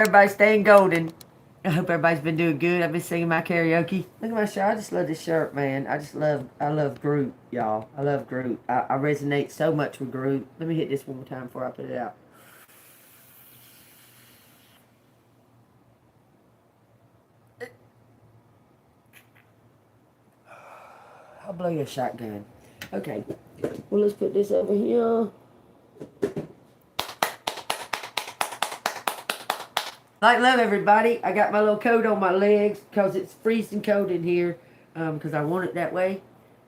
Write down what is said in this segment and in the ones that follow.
Everybody's staying golden. I hope everybody's been doing good. I've been singing my karaoke. Look at my shirt. I just love this shirt, man. I love Groot, y'all. I love Groot. I resonate so much with Groot. Let me hit this one more time before I put it out. I'll blow you a shotgun. Okay. Well, let's put this over here. Love everybody. I got my little coat on my legs because it's freezing cold in here. Because I want it that way.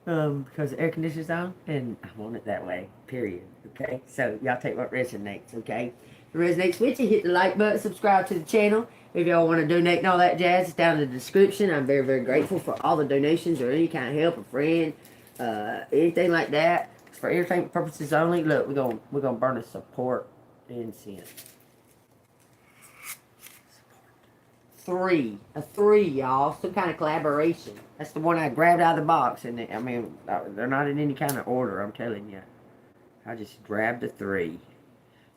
Because the air conditioner's on, and I want it that way. Period. Okay. So y'all take what resonates. Okay. If it resonates with you, hit the like button, subscribe to the channel. If y'all want to donate and all that jazz, it's down in the description. I'm very, very grateful for all the donations or any kind of help, a friend, anything like that. It's for entertainment purposes only. Look, we're gonna burn a support incense. A three, y'all. Some kind of collaboration. That's the one I grabbed out of the box, and I mean, they're not in any kind of order. I'm telling you, I just grabbed a 3.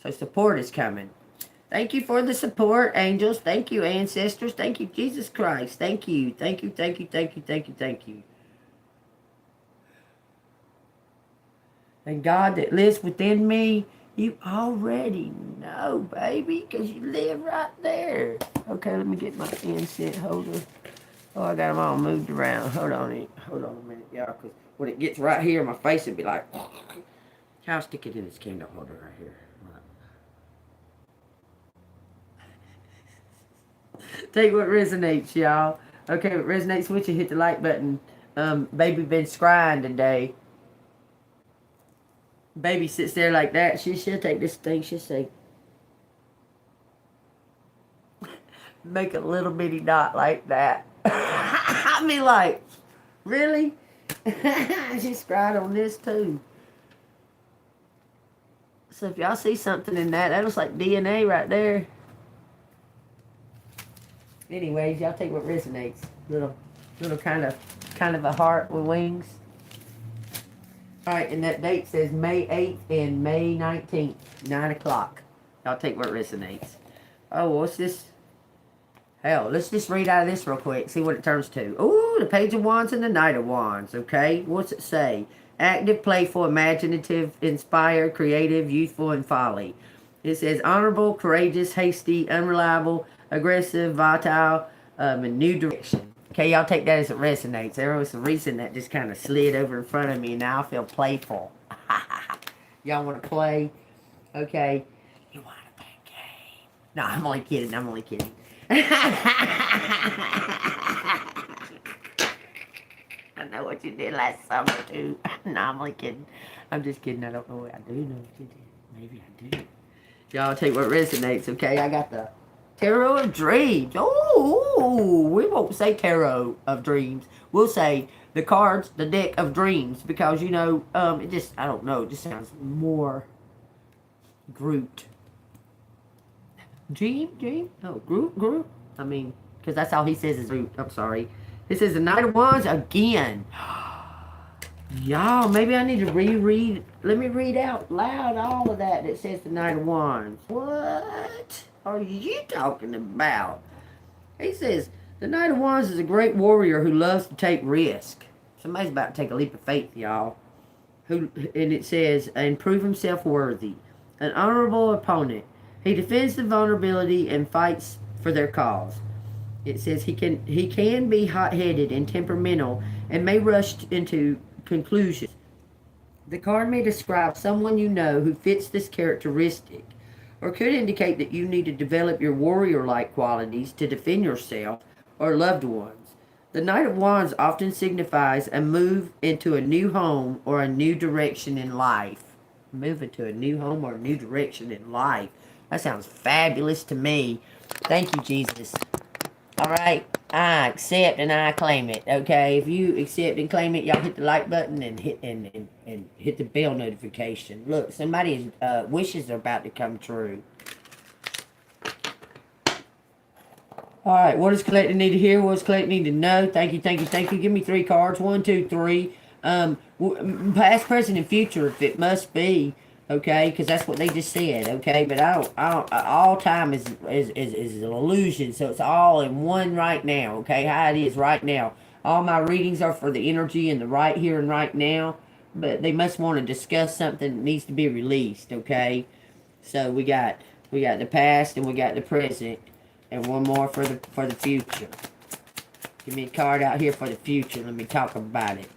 So support is coming. Thank you for the support, angels. Thank you, ancestors. Thank you, Jesus Christ. Thank you, thank you, thank you, thank you, thank you, thank you. And God that lives within me, you already know, baby, because you live right there. Okay, let me get my incense holder. Oh, I got them all moved around. Hold on a minute, y'all, because when it gets right here, my face would be like, I'll stick it in this candle holder right here. Take what resonates, y'all. Okay, what resonates with you, hit the like button. Baby been scrying today. Baby sits there like that. She'll take this thing. She'll say, make a little bitty dot like that. I mean, like, really? She scried on this too. So if y'all see something in that, that looks like DNA right there. Anyways, y'all take what resonates. Little kind of a heart with wings. All right, and that date says May 8th and May 19th, 9 o'clock. Y'all take what resonates. Oh, what's this? Hell, let's just read out of this real quick, see what it turns to. Ooh, the Page of Wands and the Knight of Wands, okay? What's it say? Active, playful, imaginative, inspired, creative, youthful, and folly. It says honorable, courageous, hasty, unreliable, aggressive, volatile, and new direction. Okay, y'all take that as it resonates. There was a reason that just kind of slid over in front of me, and now I feel playful. Y'all want to play? Okay. You want to play a game? No, I'm only kidding. I know what you did last summer, too. No, I'm only kidding. I'm just kidding. I don't know what I do know what you did. Maybe I do. Y'all take what resonates, okay? I got the Tarot of Dreams. Oh, we won't say Tarot of Dreams. We'll say the cards, the deck of dreams, because, you know, it just, I don't know, it just sounds more Groot. Dream? Oh, Groot? I mean, because that's all he says is Groot. I'm sorry. It says the Knight of Wands again. Y'all, maybe I need to reread. Let me read out loud all of that that says the Knight of Wands. What are you talking about? He says, the Knight of Wands is a great warrior who loves to take risk. Somebody's about to take a leap of faith, y'all. And it says, and prove himself worthy. An honorable opponent. He defends the vulnerability and fights for their cause. It says he can be hot-headed and temperamental and may rush into conclusions. The card may describe someone you know who fits this characteristic, or could indicate that you need to develop your warrior-like qualities to defend yourself or loved ones. The Knight of Wands often signifies a move into a new home or a new direction in life. Move into a new home or a new direction in life. That sounds fabulous to me. Thank you, Jesus. All right, I accept and I claim it. Okay, if you accept and claim it, y'all hit the like button and hit the bell notification. Look, somebody's wishes are about to come true. All right, what does collective need to hear? What does collective need to know? Thank you. Give me 3 cards. 1, 2, 3. Past, present, and future, if it must be. Okay, because that's what they just said. Okay, but all time is an illusion, so it's all in one right now. Okay, how it is right now. All my readings are for the energy and the right here and right now, but they must want to discuss something that needs to be released. Okay, so we got the past and we got the present, and one more for the future. Give me a card out here for the future. Let me talk about it.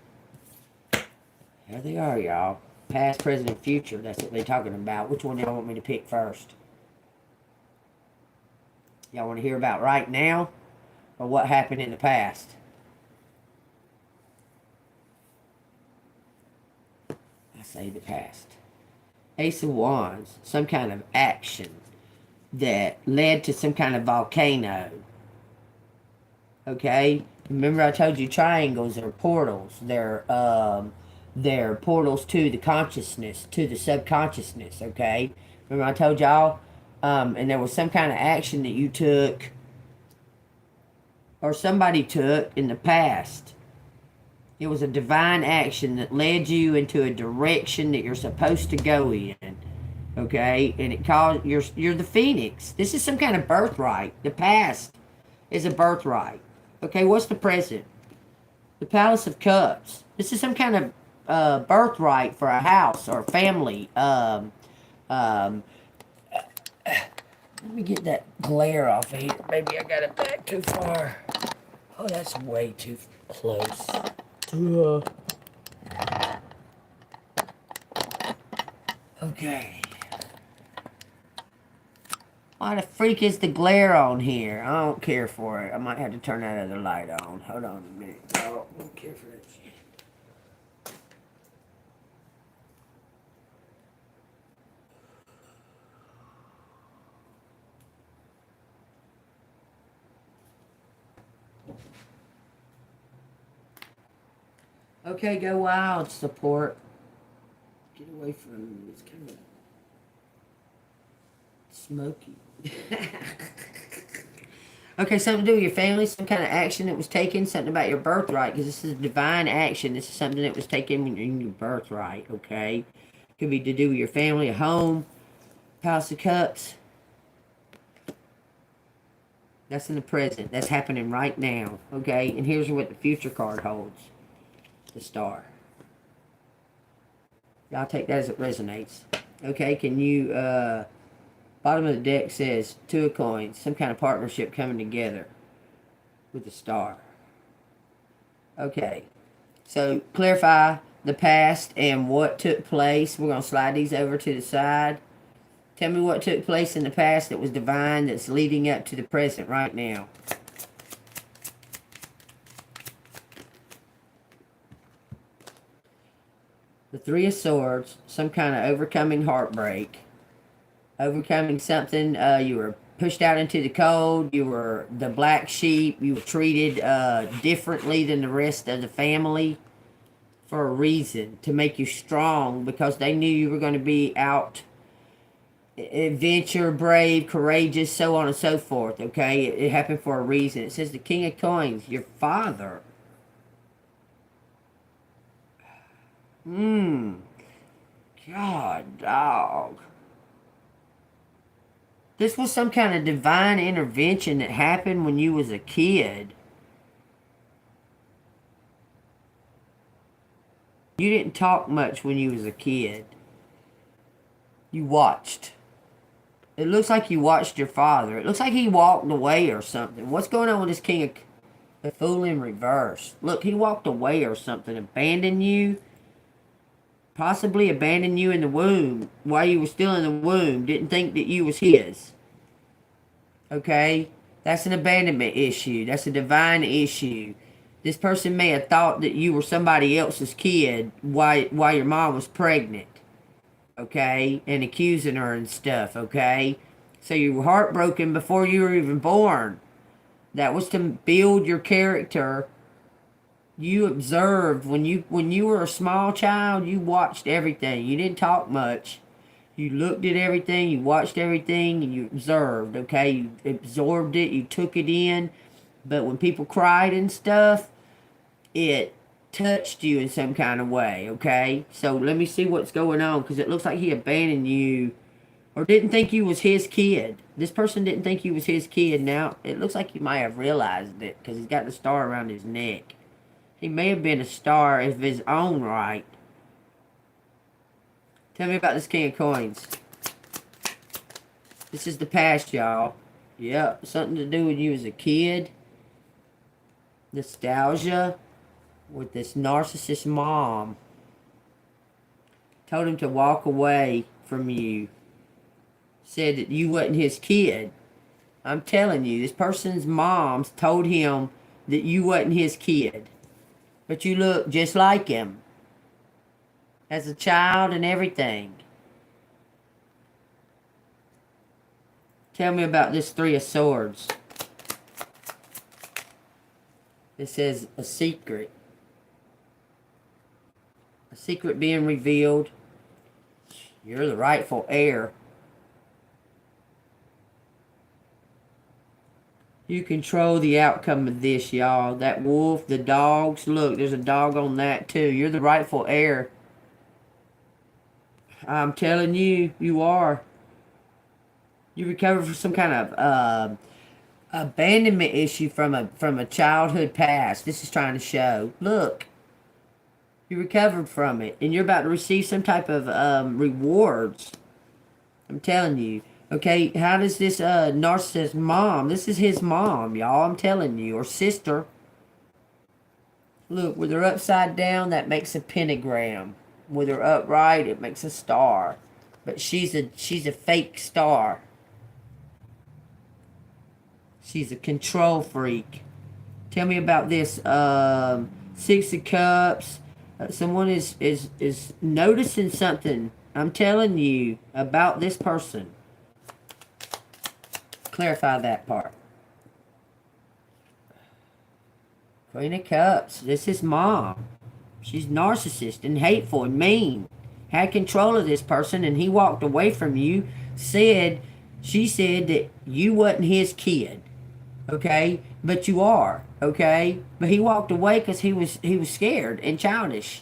There they are, y'all. Past, present, and future. That's what they're talking about. Which one y'all want me to pick first? Y'all want to hear about right now? Or what happened in the past? I say the past. Ace of Wands. Some kind of action that led to some kind of volcano. Okay? Remember I told you triangles are portals. They're portals to the consciousness, to the subconsciousness, okay? Remember I told y'all, and there was some kind of action that you took, or somebody took in the past. It was a divine action that led you into a direction that you're supposed to go in, okay? And it caused, you're the phoenix. This is some kind of birthright. The past is a birthright. Okay, what's the present? The Palace of Cups. This is some kind of birthright for a house or a family. Let me get that glare off of here. Maybe I got it back too far. Oh, that's way too close. Okay. Why the freak is the glare on here? I don't care for it. I might have to turn that other light on. Hold on a minute. I don't care for that shit. Okay, go wild, support. Get away from me. It's kind of smoky. Okay, something to do with your family, some kind of action that was taken, something about your birthright, because this is divine action. This is something that was taken in your birthright, okay? Could be to do with your family, a home, House of Cups. That's in the present. That's happening right now, okay? And here's what the future card holds. The Star. Y'all take that as it resonates. Okay, can you, bottom of the deck says, Two of Coins, some kind of partnership coming together with the Star. Okay, so clarify the past and what took place. We're going to slide these over to the side. Tell me what took place in the past that was divine that's leading up to the present right now. The Three of Swords, some kind of overcoming heartbreak. Overcoming something, you were pushed out into the cold, you were the black sheep, you were treated differently than the rest of the family for a reason, to make you strong, because they knew you were going to be out, adventure, brave, courageous, so on and so forth, okay? It happened for a reason. It says the King of Coins, your father. God, dog. This was some kind of divine intervention that happened when you was a kid. You didn't talk much when you was a kid. You watched. It looks like you watched your father. It looks like he walked away or something. What's going on with this King of the Fool in reverse? Look, he walked away or something. Abandoned you. Possibly abandoned you in the womb while you were still in the womb. Didn't think that you was his. Okay? That's an abandonment issue. That's a divine issue. This person may have thought that you were somebody else's kid while your mom was pregnant. Okay? And accusing her and stuff. Okay? So you were heartbroken before you were even born. That was to build your character. You observed when you were a small child, you watched everything. You didn't talk much. You looked at everything, you watched everything, and you observed, okay? You absorbed it, you took it in. But when people cried and stuff, it touched you in some kind of way, okay? So let me see what's going on, because it looks like he abandoned you or didn't think you was his kid. This person didn't think you was his kid. Now, it looks like he might have realized it, because he's got the star around his neck. He may have been a star of his own right. Tell me about this King of Coins. This is the past, y'all. Yep, something to do with you as a kid. Nostalgia with this narcissist mom. Told him to walk away from you. Said that you wasn't his kid. I'm telling you, this person's mom told him that you wasn't his kid. But you look just like him. As a child and everything. Tell me about this Three of Swords. It says a secret. A secret being revealed. You're the rightful heir. You control the outcome of this, y'all. That wolf, the dogs. Look, there's a dog on that too. You're the rightful heir. I'm telling you, you are. You recovered from some kind of abandonment issue from a childhood past. This is trying to show. Look. You recovered from it. And you're about to receive some type of rewards. I'm telling you. Okay, how does this narcissist mom, this is his mom, y'all, I'm telling you, or sister. Look, with her upside down, that makes a pentagram. With her upright, it makes a star. But she's a fake star. She's a control freak. Tell me about this Six of Cups. Someone is noticing something. I'm telling you about this person. Clarify that part. Queen of Cups. This is mom. She's narcissist and hateful and mean. Had control of this person and he walked away from you. She said that you wasn't his kid. Okay? But you are. Okay? But he walked away because he was scared and childish.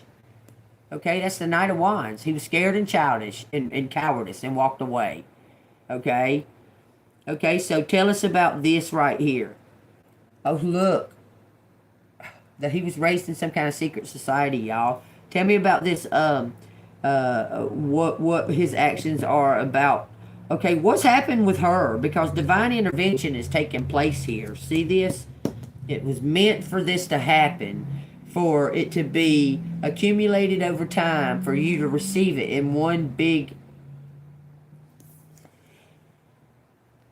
Okay? That's the Knight of Wands. He was scared and childish and cowardice and walked away. Okay? Okay, so tell us about this right here. Oh, look. That he was raised in some kind of secret society, y'all. Tell me about this, what his actions are about. Okay, what's happened with her? Because divine intervention is taking place here. See this? It was meant for this to happen. For it to be accumulated over time. For you to receive it in one big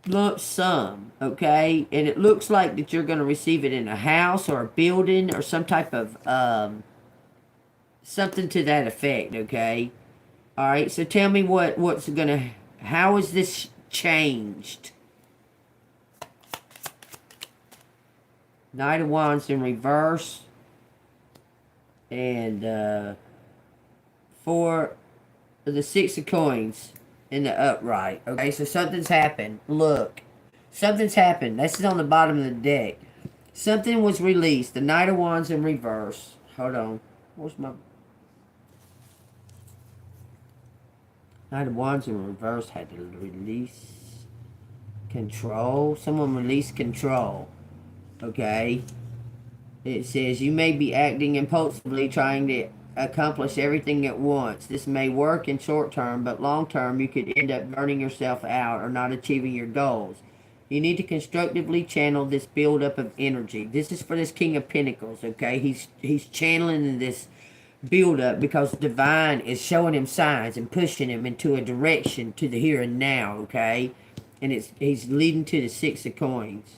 lump sum, okay? And it looks like that you're going to receive it in a house or a building or some type of something to that effect, okay? All right, so tell me what's going to, how is this changed? Knight of Wands in reverse and for the Six of Coins in the upright. Okay, so something's happened. Look. Something's happened. This is on the bottom of the deck. Something was released. The Knight of Wands in reverse. Hold on. Where's my... Knight of Wands in reverse had to release control. Someone released control. Okay. It says you may be acting impulsively, trying to accomplish everything at once. This may work in short term, but long term you could end up burning yourself out or not achieving your goals. You need to constructively channel this buildup of energy. This is for this King of Pentacles, okay? He's channeling this buildup because divine is showing him signs and pushing him into a direction to the here and now, okay? And he's leading to the Six of Coins.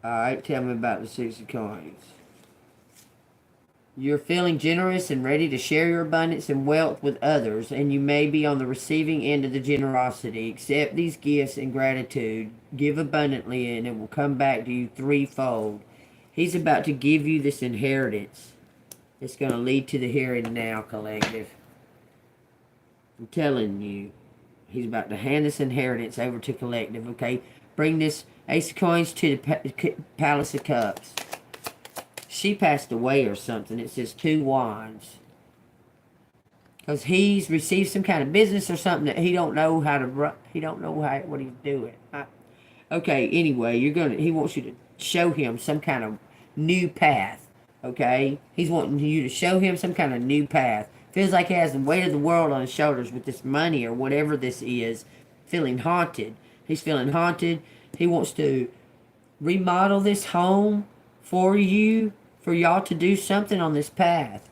Alright, tell me about the Six of Coins. You're feeling generous and ready to share your abundance and wealth with others, and you may be on the receiving end of the generosity. Accept these gifts in gratitude. Give abundantly, and it will come back to you threefold. He's about to give you this inheritance. It's going to lead to the here and now, collective. I'm telling you. He's about to hand this inheritance over to collective, okay? Bring this Ace of Coins to the Palace of Cups. She passed away or something. It says 2 Wands. Because he's received some kind of business or something that he don't know how to run. He don't know what he's doing. Okay, anyway, he wants you to show him some kind of new path. Okay? He's wanting you to show him some kind of new path. Feels like he has the weight of the world on his shoulders with this money or whatever this is. Feeling haunted. He's feeling haunted. He wants to remodel this home for you, for y'all to do something on this path.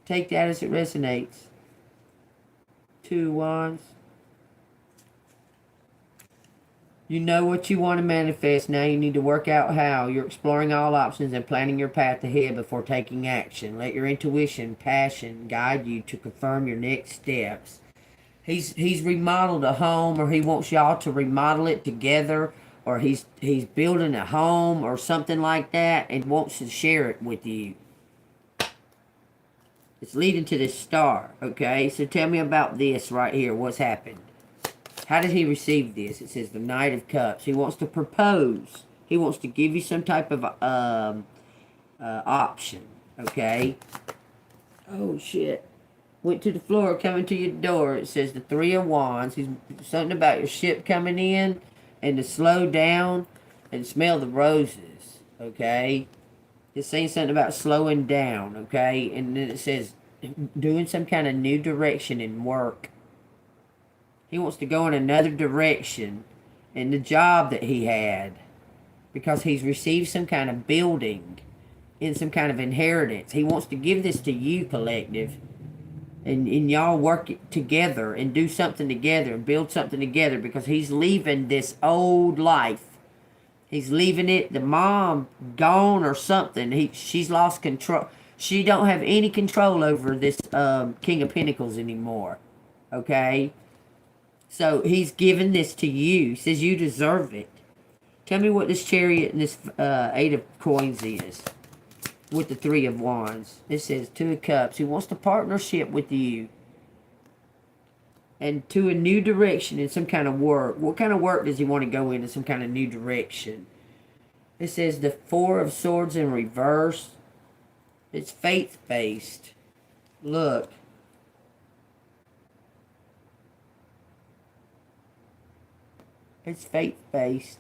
Take that as it resonates. 2 Wands. You know what you want to manifest. Now you need to work out how. You're exploring all options and planning your path ahead before taking action. Let your intuition, passion guide you to confirm your next steps. He's remodeled a home, or he wants y'all to remodel it together, or he's building a home or something like that and wants to share it with you. It's leading to this star, okay? So tell me about this right here. What's happened? How did he receive this? It says the Knight of Cups. He wants to propose. He wants to give you some type of option, okay? Oh, shit. Went to the floor, coming to your door. It says the 3 of Wands. He's something about your ship coming in and to slow down and smell the roses, okay? It's saying something about slowing down, okay? And then it says doing some kind of new direction in work. He wants to go in another direction in the job that he had because he's received some kind of building in some kind of inheritance. He wants to give this to you, collective. And y'all work together and do something together and build something together because he's leaving this old life. He's leaving it. The mom gone or something. She's lost control. She don't have any control over this King of Pentacles anymore. Okay? So he's giving this to you. He says you deserve it. Tell me what this Chariot and this 8 of Coins is. With the 3 of Wands. It says 2 of Cups. He wants to partnership with you. And to a new direction in some kind of work. What kind of work does he want to go into? Some kind of new direction. It says the 4 of Swords in reverse. It's faith-based. Look. It's faith-based.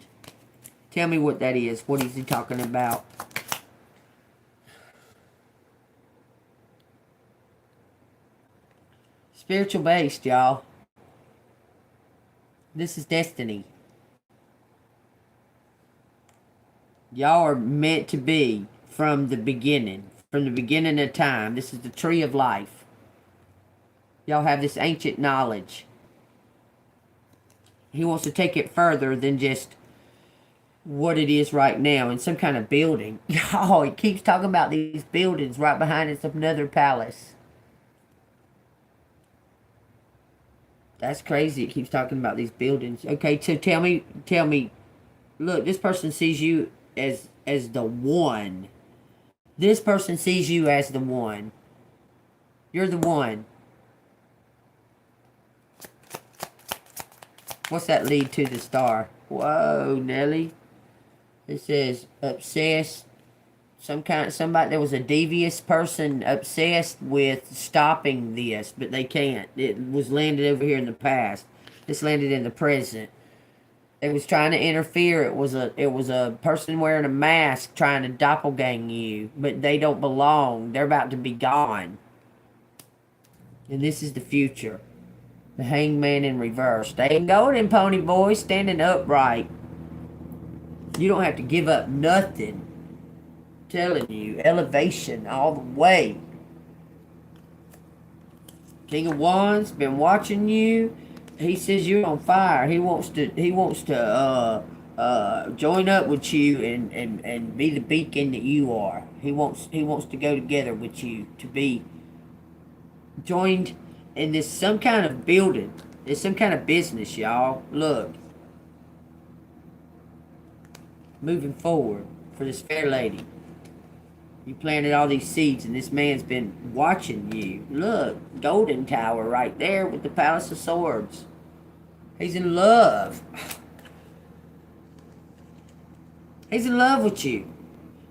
Tell me what that is. What is he talking about? Spiritual based, y'all. This is destiny. Y'all are meant to be from the beginning. From the beginning of time. This is the tree of life. Y'all have this ancient knowledge. He wants to take it further than just what it is right now in some kind of building. Y'all, he keeps talking about these buildings right behind us of another palace. That's crazy. It keeps talking about these buildings. Okay, so tell me. Look, this person sees you as the one. This person sees you as the one. You're the one. What's that lead to the star? Whoa, Nelly. It says obsessed. Somebody, there was a devious person obsessed with stopping this, but they can't. It was landed over here in the past. This landed in the present. It was trying to interfere. It was a person wearing a mask trying to doppelgang you, but they don't belong. They're about to be gone. And this is the future. The Hangman in reverse. Staying golden, pony boy, standing upright. You don't have to give up nothing. Telling you, elevation all the way. King of Wands been watching you. He says you're on fire. He wants to join up with you and be the beacon that you are. He wants to go together with you to be joined in this some kind of building. It's some kind of business, y'all. Look. Moving forward for this fair lady. You planted all these seeds, and this man's been watching you. Look, Golden Tower right there with the Palace of Swords. He's in love. He's in love with you.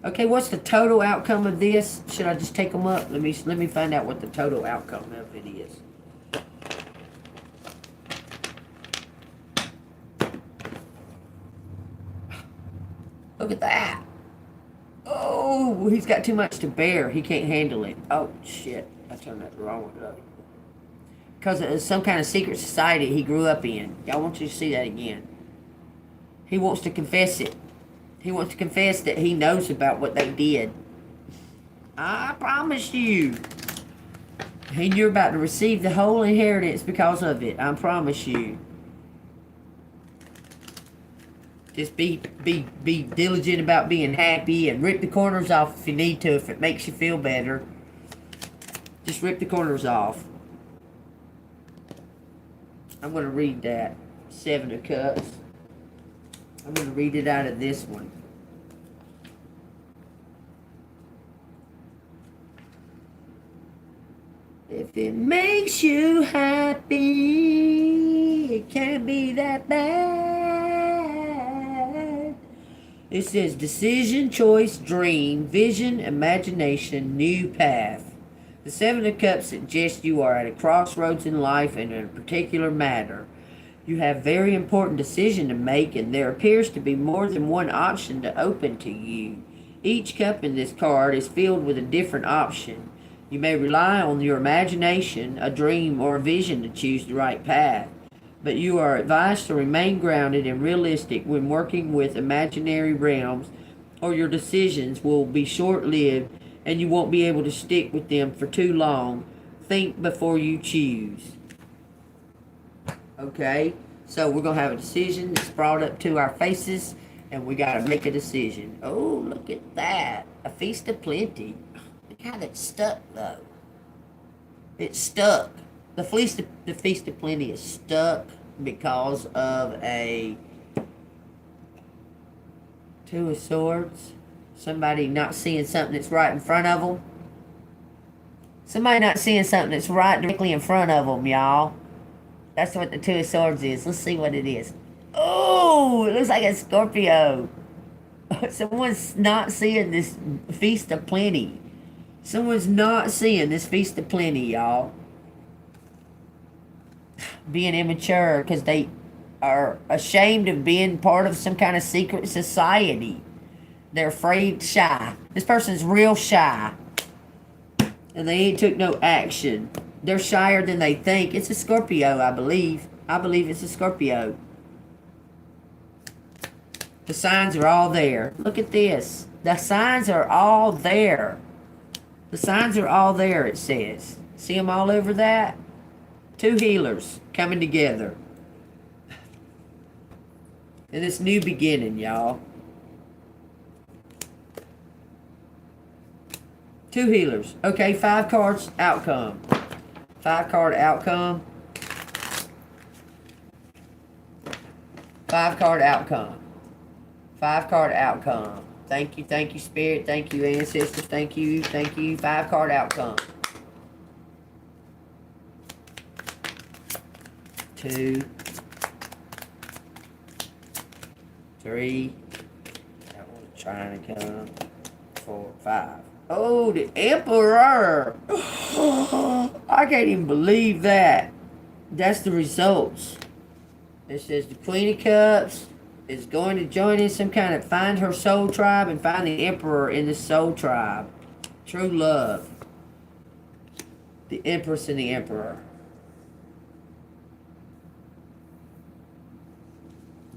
Okay, what's the total outcome of this? Should I just take them up? Let me find out what the total outcome of it is. Look at that. Oh, he's got too much to bear. He can't handle it. Oh, shit. I turned that the wrong one up. Because of some kind of secret society he grew up in. Y'all want you to see that again. He wants to confess it. He wants to confess that he knows about what they did. I promise you. And you're about to receive the whole inheritance because of it. I promise you. Just be diligent about being happy and rip the corners off if you need to, if it makes you feel better. Just rip the corners off. I'm going to read that. 7 of Cups. I'm going to read it out of this one. If it makes you happy, it can't be that bad. It says decision, choice, dream, vision, imagination, new path. The 7 of Cups suggests you are at a crossroads in life and in a particular matter. You have very important decision to make, and there appears to be more than one option to open to you. Each cup in this card is filled with a different option. You may rely on your imagination, a dream, or a vision to choose the right path. But you are advised to remain grounded and realistic when working with imaginary realms, or your decisions will be short-lived and you won't be able to stick with them for too long. Think before you choose. Okay, so we're going to have a decision that's brought up to our faces, and we got to make a decision. Oh, look at that. A feast of plenty. Look how that's stuck, though. It's stuck. The feast of plenty is stuck because of a 2 of Swords. Somebody not seeing something that's right in front of them. Somebody not seeing something that's right directly in front of them, y'all. That's what the 2 of Swords is. Let's see what it is. Oh, it looks like a Scorpio. Someone's not seeing this feast of plenty. Someone's not seeing this feast of plenty, y'all. Being immature because they are ashamed of being part of some kind of secret society. They're afraid, shy. This person's real shy. And they ain't took no action. They're shyer than they think. It's a Scorpio, I believe. I believe it's a Scorpio. The signs are all there. Look at this. The signs are all there. The signs are all there, it says. See them all over that? 2 healers coming together. And this new beginning, y'all. 2 healers. Okay, 5 cards, outcome. 5 card outcome. 5 card outcome. 5 card outcome. Thank you, Spirit. Thank you, Ancestors. Thank you. 5 card outcome. 2. 3. That one's trying to come. 4, 5. Oh, the Emperor! I can't even believe that. That's the results. It says the Queen of Cups is going to join in some kind of find her soul tribe and find the Emperor in the soul tribe. True love. The Empress and the Emperor.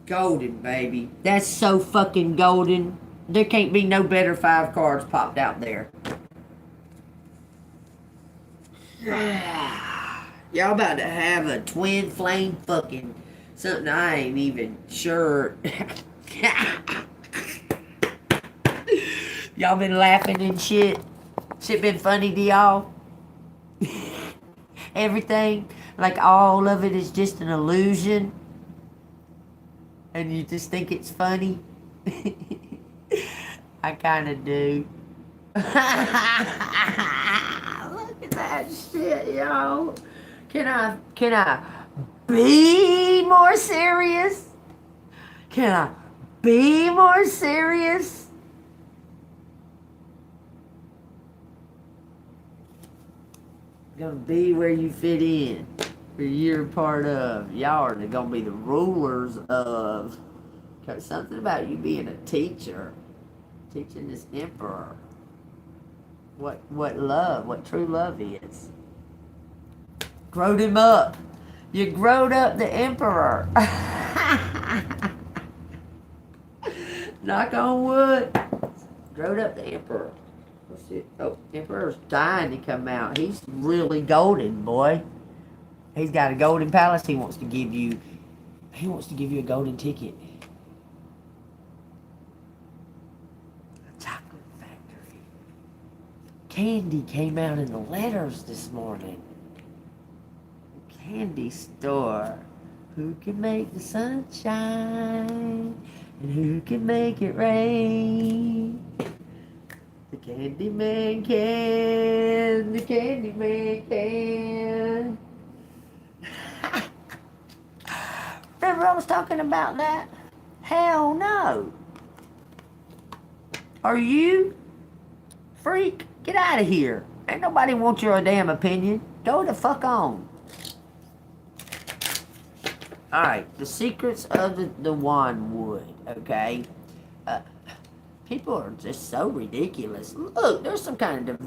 Golden, baby. That's so fucking golden. There can't be no better 5 cards popped out there. Y'all about to have a twin flame fucking something I ain't even sure. Y'all been laughing and shit. Shit been funny to y'all. Everything, like all of it is just an illusion. And you just think it's funny. I kind of do. Look at that shit, yo. Can I be more serious? Can I be more serious? Gonna be where you fit in, where you're part of. Y'all are gonna be the rulers of. Cause something about you being a teacher, teaching this emperor what true love is. Growed him up. You growed up the emperor. Knock on wood. Growed up the emperor. What's it? Oh, emperor's dying to come out. He's really golden, boy. He's got a golden palace he wants to give you. He wants to give you a golden ticket. A chocolate factory. Candy came out in the letters this morning. Candy store. Who can make the sun shine? And who can make it rain? The candy man can. The candy man can. Remember I was talking about that? Hell no. Are you? Freak, get out of here. Ain't nobody wants your damn opinion. Go the fuck on. Alright, the secrets of the wand wood, okay? People are just so ridiculous. Look, there's some kind of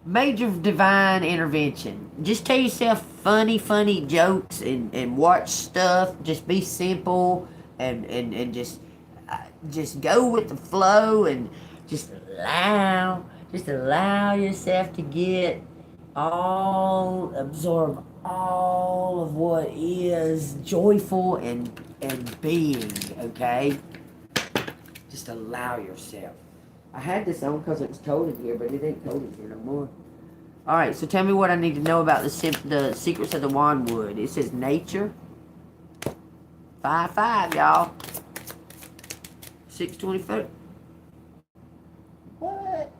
major divine intervention. Just tell yourself funny jokes and watch stuff. Just be simple and just go with the flow and just allow yourself to get absorb all of what is joyful and being, okay? Just allow yourself. I had this on because it was cold in here, but it ain't cold in here no more. Alright, so tell me what I need to know about the secrets of the wand wood. It says nature. 5-5, y'all. 624. What?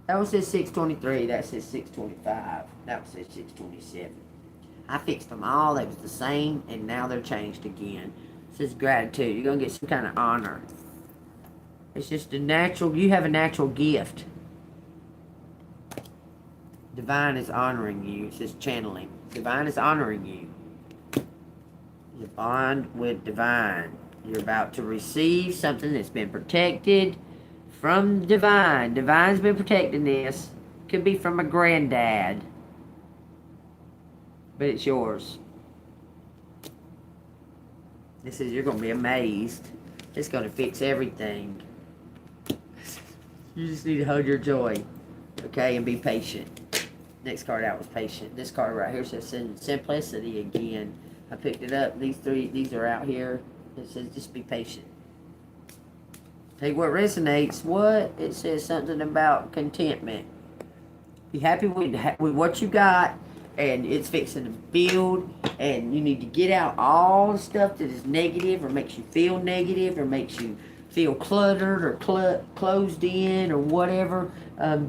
That one says 623. That says 625. That one says 627. I fixed them all. They was the same, and now they're changed again. It says gratitude. You're going to get some kind of honor. It's just a natural, you have a natural gift. Divine is honoring you. It says channeling. Divine is honoring you. You bond with divine. You're about to receive something that's been protected from divine. Divine's been protecting this. Could be from a granddad. But it's yours. It says you're going to be amazed. It's going to fix everything. You just need to hold your joy. Okay, and be patient. Next card out was patient. This card right here says simplicity again. I picked it up. These are out here. It says just be patient. Take what resonates. What? It says something about contentment. Be happy with what you got, and it's fixing to build, and you need to get out all the stuff that is negative or makes you feel negative or makes you feel cluttered or closed in or whatever.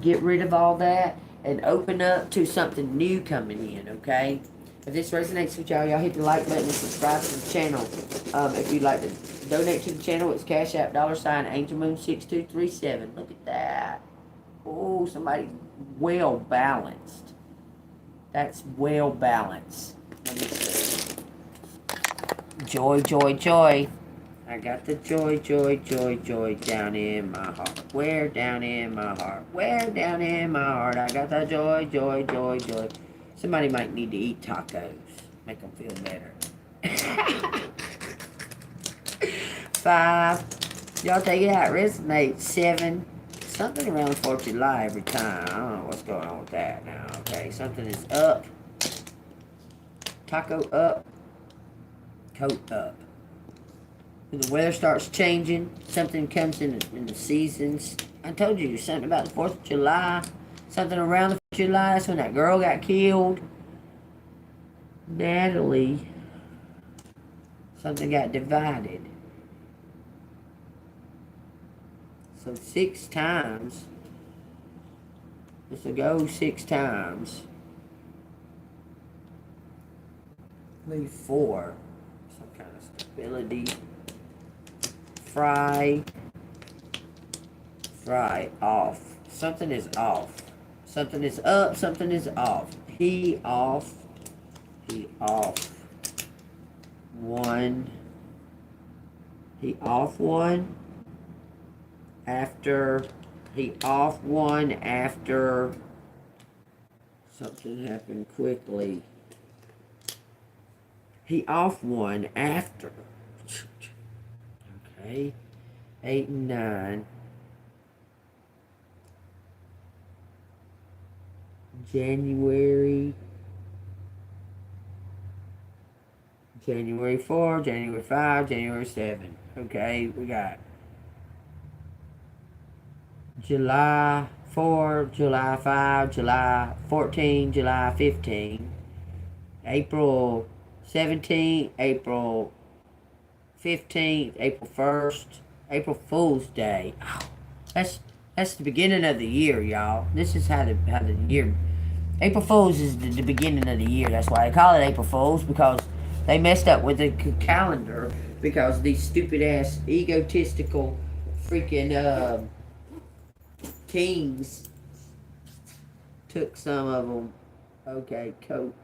Get rid of all that and open up to something new coming in, okay? If this resonates with y'all, hit the like button and subscribe to the channel. If you'd like to donate to the channel, it's Cash App, $AngelMoon6237. Look at that. Oh, somebody's well balanced. That's well balanced. Let me see. Joy, joy, joy. I got the joy, joy, joy, joy down in my heart. Where down in my heart? Where down in my heart? I got the joy, joy, joy, joy. Somebody might need to eat tacos. Make them feel better. 5. Y'all take it out. Resonate. 7. Something around 4th of July every time. I don't know what's going on with that now. Okay, something is up. Taco up. Coat up. When the weather starts changing, something comes in the seasons. I told you something about the 4th of July. Something around the 4th of July. That's when that girl got killed. Natalie. Something got divided. So 6 times. This will go 6 times. Leave 4. Some kind of stability. Fry off. Something is off. Something is up, something is off. He off. 1. He off 1. After. He off 1 after. Something happened quickly. He off 1 after. Okay. 8 and 9. January 4, January 5, January 7. Okay, we got July 4, July 5, July 14, July 15, April 17th, April 15th, April 1st, April Fool's Day. Oh, that's the beginning of the year, y'all. This is how the year. April Fool's is the beginning of the year. That's why they call it April Fool's, because they messed up with the calendar because these stupid ass egotistical freaking kings took some of them. Okay, coat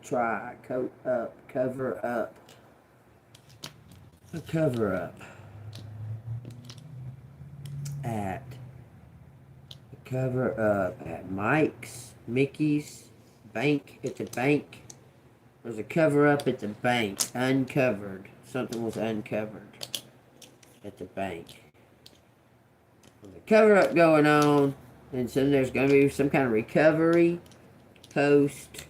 up, cover up. A cover up at Mickey's bank, at the bank. There's a cover up at the bank, uncovered. Something was uncovered at the bank. There's a cover up going on, and so there's going to be some kind of recovery. Post,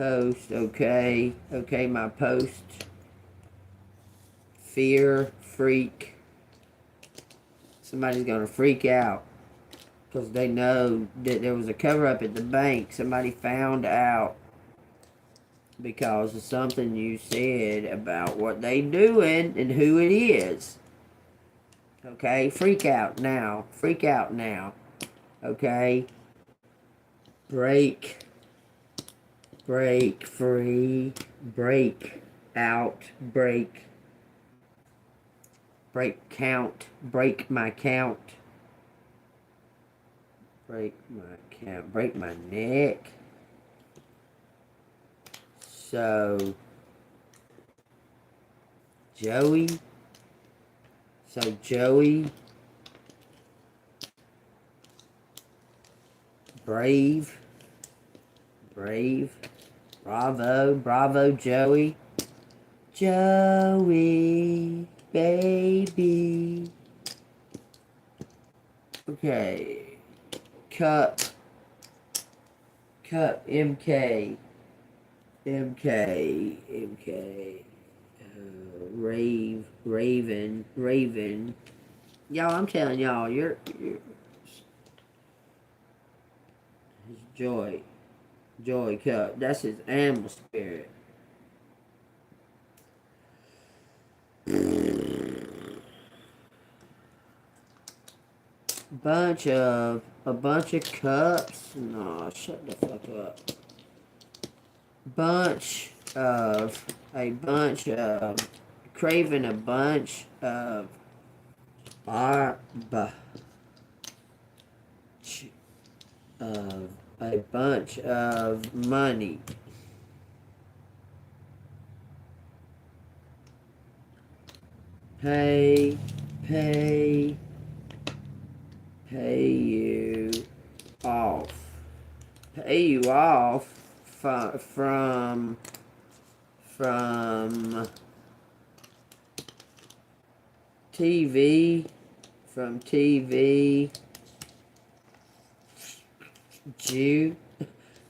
okay, my post. Fear, freak. Somebody's going to freak out because they know that there was a cover up at the bank. Somebody found out because of something you said about what they doing and who it is. Okay, freak out now. Okay, break free, break out, break count, break my count, break my neck. So Joey, brave, bravo, Joey, baby. Okay, cup, MK, Raven. Y'all, I'm telling y'all, you're his joy cup. That's his animal spirit. A bunch of cups. No, shut the fuck up. Craving a bunch of a bunch of money. Pay you off. Pay you off from TV, Jew,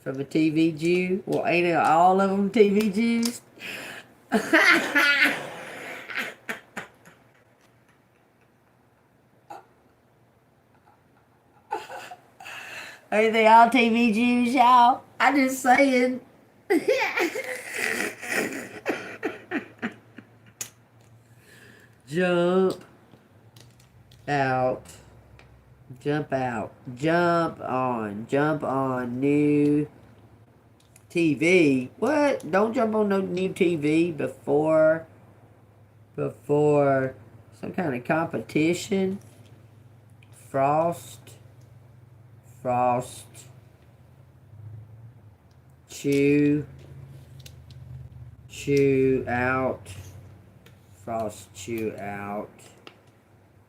from a TV Jew. Well, ain't it all of them TV Jews? Ain't they all TV Jews, y'all? I'm just saying. Jump out Jump out. Jump on new TV. What? Don't jump on no new TV before some kind of competition. Frost. Chew out. Frost chew out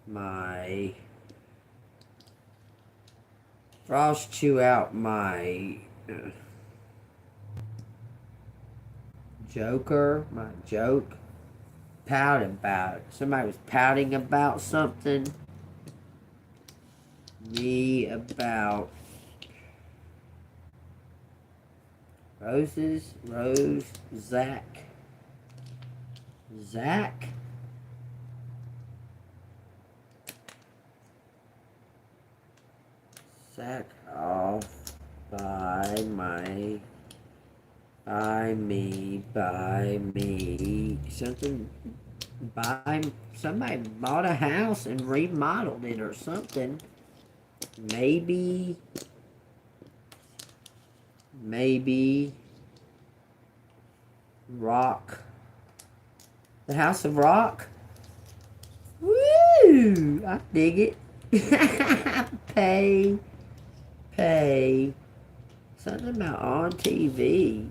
my Joker, my joke. Pout about it. Somebody was pouting about something. Me about roses. Rose. Zach. Sack off by me. Somebody bought a house and remodeled it or something. Maybe Rock. The House of Rock. Woo! I dig it. Pay. Something about on TV.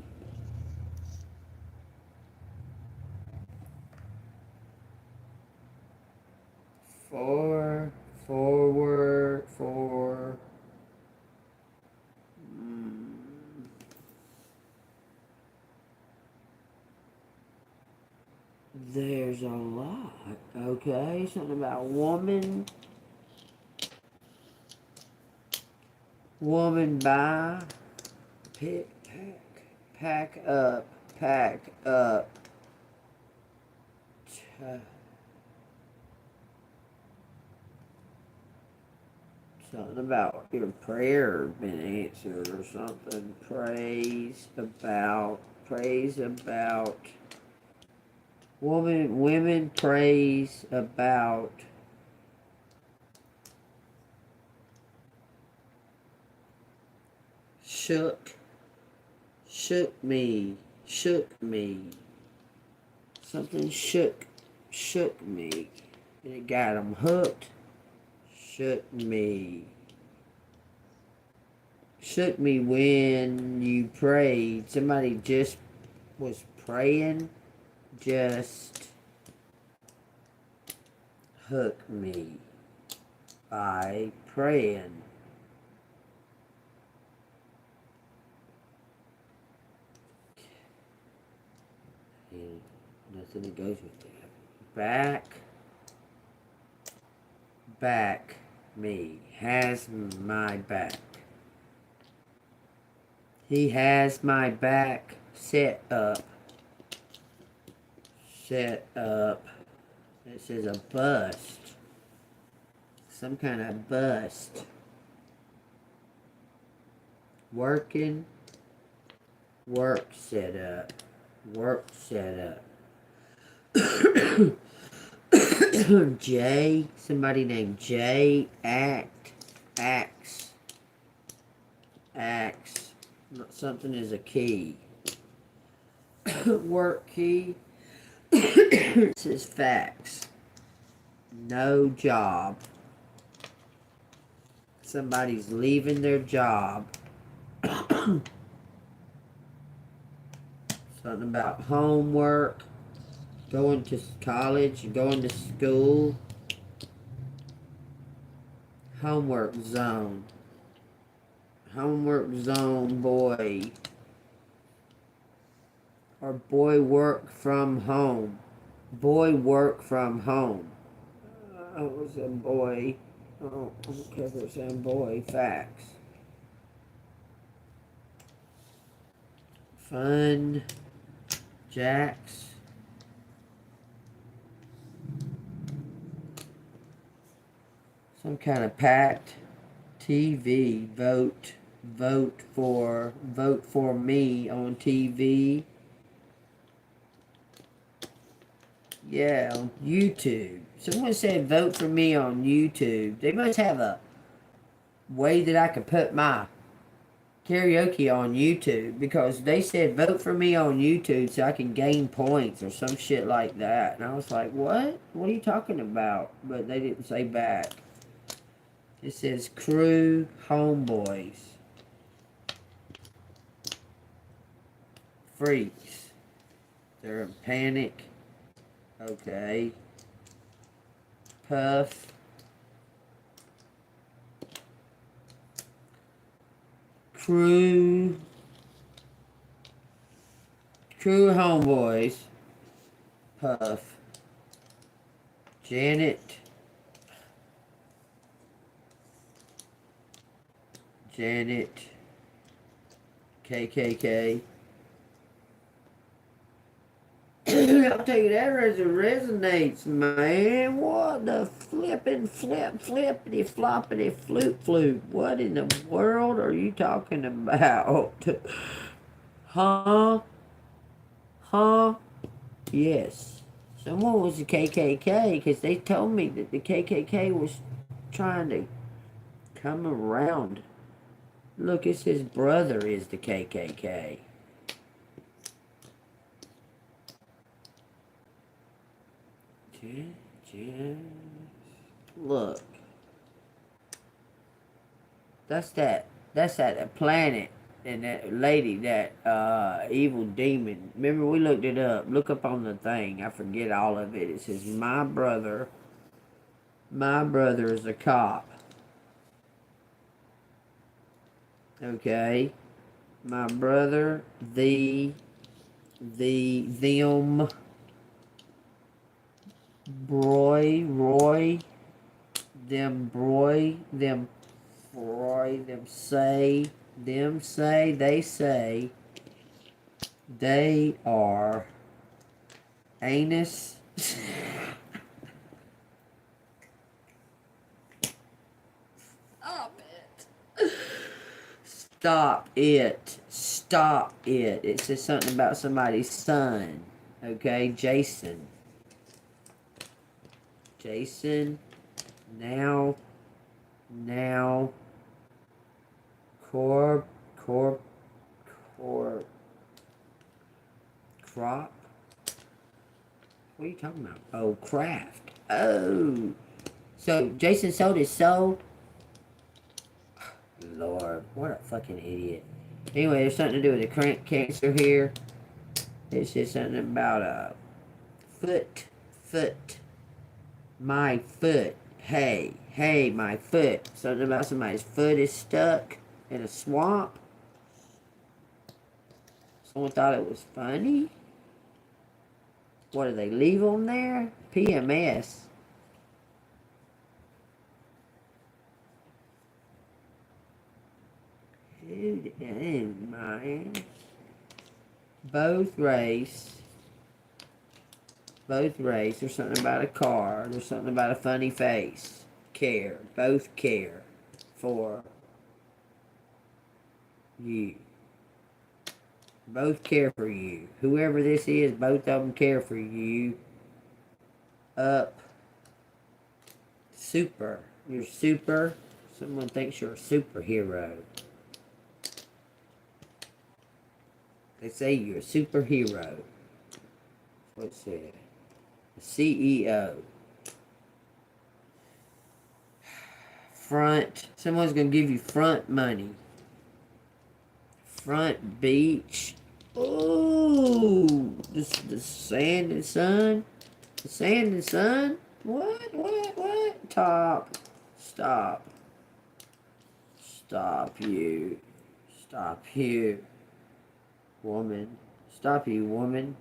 Forward. There's a lot. Okay, something about woman. Woman by. Pack up. Something about your prayer been answered or something. Praise about. Women praise about. Shook me. Something shook me. And it got them hooked. Shook me when you prayed. Somebody just was praying. Just hook me by praying. And nothing that goes with that. Back me. Has my back. He has my back. Set up. It says a bust. Some kind of bust. Working. Work set up. J. Somebody named J. Axe. Something is a key. Work key. It says facts. No job. Somebody's leaving their job. Something about homework. Going to college. Going to school. Homework zone. Boy. Or boy work from home. It was a boy. Oh, I don't care if it's a boy. Facts. Fun. Jacks. Some kind of packed. TV. Vote for me on TV. Yeah, on YouTube. Someone said vote for me on YouTube. They must have a way that I could put my karaoke on YouTube, because they said vote for me on YouTube so I can gain points or some shit like that. And I was like, what? What are you talking about? But they didn't say back. It says crew homeboys. Freaks. They're in panic. Okay. Puff. Crew homeboys. Puff. Janet. KKK. I'll tell you, that resonates, man. What the flippity floppity flute. What in the world are you talking about? Huh? Yes. Someone was the KKK, because they told me that the KKK was trying to come around. Look, it's his brother is the KKK. Look. That's that planet and that lady, that evil demon. Remember, we looked it up. Look up on the thing. I forget all of it. It says my brother is a cop. Okay. My brother, them, Roy, they say they are anus. Stop it. It says something about somebody's son. Okay, Jason. Now, crop. What are you talking about? Oh, craft. Oh. So, Jason sold his soul? Lord, what a fucking idiot. Anyway, there's something to do with the cancer here. It says something about a foot. My foot. Hey, my foot. Something about somebody's foot is stuck in a swamp. Someone thought it was funny. What do they leave on there? PMS. Who did man? Both race. There's something about a car. There's something about a funny face. Care. Both care for you. Both care for you. Whoever this is, both of them care for you. Up. Super. You're super. Someone thinks you're a superhero. They say you're a superhero. What's that? CEO. Front. Someone's going to give you front money. Front beach. Ooh. The sand and sun. The sand and sun? What? Top. Stop you. Woman. Stop you, woman.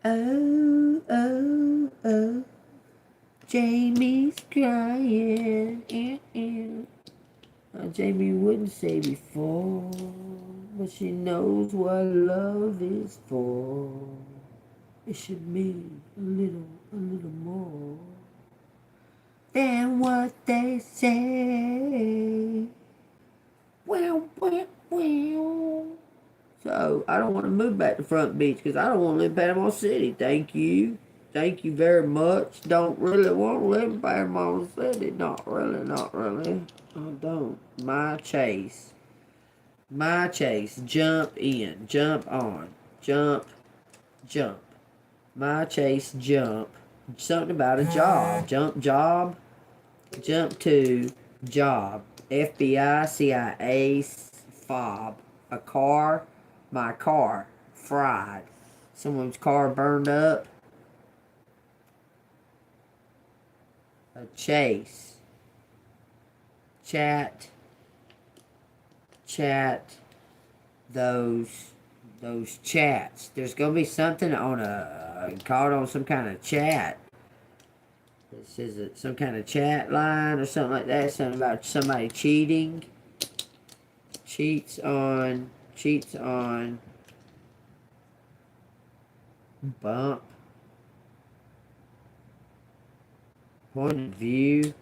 Oh. Jamie's crying. Jamie wouldn't say before, but she knows what love is for. It should mean a little more than what they say. Well. So, I don't want to move back to Front Beach because I don't want to live in Panama City. Thank you. Thank you very much. Don't really want to live by Mama said it. Not really, not really. I don't. My chase. My chase. Jump in. Jump on. Jump. Jump. My chase. Jump. Something about a job. Jump job. Jump to job. FBI, CIA, fob. A car. My car. Fried. Someone's car burned up. A chase. Chat. Chat. Those chats. There's gonna be something on called on some kind of chat. This is some kind of chat line or something like that. Something about somebody cheating. Cheats on. Bump. Point of view.